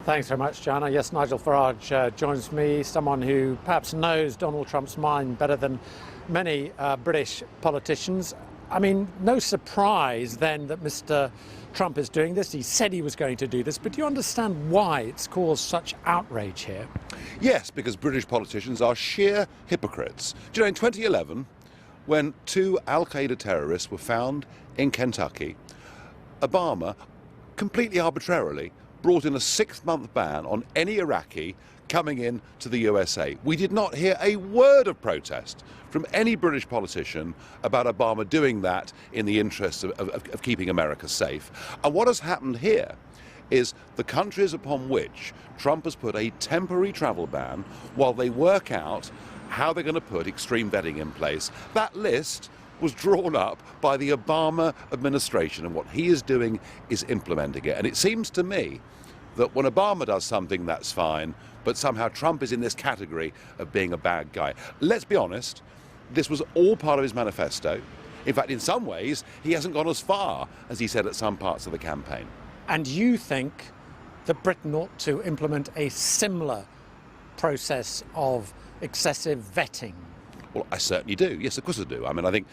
Thanks very much, Joanna. Yes, Nigel Farage joins me, someone who perhaps knows Donald Trump's mind better than many British politicians. I mean, no surprise then that Mr. Trump is doing this. He said he was going to do this, but do you understand why it's caused such outrage here? Yes, because British politicians are sheer hypocrites. Do you know, in 2011, when two Al-Qaeda terrorists were found in Kentucky, Obama completely arbitrarily brought in a 6-month ban on any Iraqi coming in to the USA. We did not hear a word of protest from any British politician about Obama doing that in the interest of keeping America safe. And what has happened here is the countries upon which Trump has put a temporary travel ban while they work out how they're going to put extreme vetting in place. That list was drawn up by the Obama administration, and what he is doing is implementing it. And it seems to me that when Obama does something, that's fine, but somehow Trump is in this category of being a bad guy. Let's be honest, this was all part of his manifesto. In fact, in some ways, he hasn't gone as far as he said at some parts of the campaign. And you think that Britain ought to implement a similar process of excessive vetting? Well, I certainly do. Yes, of course I do. I mean,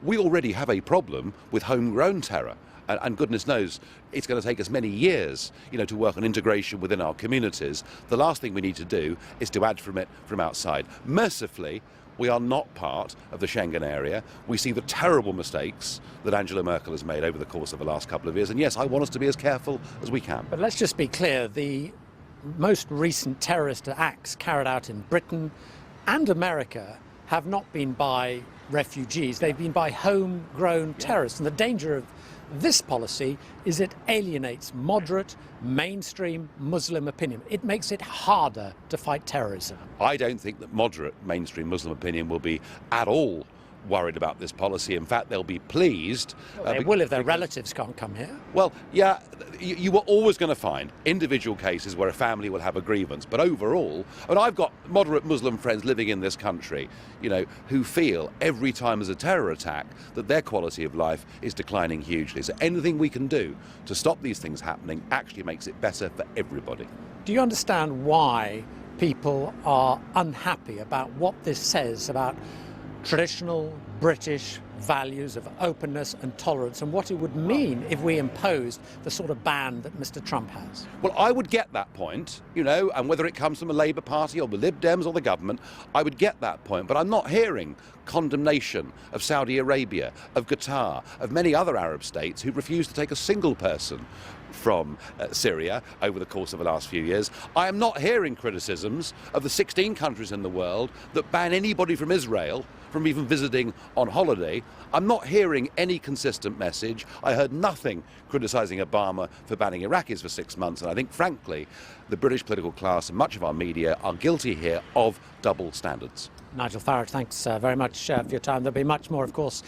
we already have a problem with homegrown terror. And goodness knows it's going to take us many years, to work on integration within our communities. The last thing we need to do is to add from it from outside. Mercifully, we are not part of the Schengen area. We see the terrible mistakes that Angela Merkel has made over the course of the last couple of years. And yes, I want us to be as careful as we can. But let's just be clear, the most recent terrorist acts carried out in Britain and America have not been by refugees, they've been by homegrown terrorists. And the danger of this policy is it alienates moderate, mainstream Muslim opinion. It makes it harder to fight terrorism. I don't think that moderate mainstream Muslim opinion will be at all worried about this policy. In fact, they'll be pleased. They will if their relatives can't come here. Well, yeah, you were always going to find individual cases where a family will have a grievance. But overall, and I've got moderate Muslim friends living in this country, who feel every time there's a terror attack that their quality of life is declining hugely. So anything we can do to stop these things happening actually makes it better for everybody. Do you understand why people are unhappy about what this says about traditional British values of openness and tolerance, and what it would mean if we imposed the sort of ban that Mr. Trump has? Well, I would get that point, and whether it comes from the Labour Party or the Lib Dems or the government, I would get that point. But I'm not hearing condemnation of Saudi Arabia, of Qatar, of many other Arab states who refuse to take a single person from Syria over the course of the last few years. I am not hearing criticisms of the 16 countries in the world that ban anybody from Israel from even visiting on holiday. I'm not hearing any consistent message. I heard nothing criticising Obama for banning Iraqis for 6 months, and I think, frankly, the British political class and much of our media are guilty here of double standards. Nigel Farage, thanks very much for your time. There'll be much more, of course.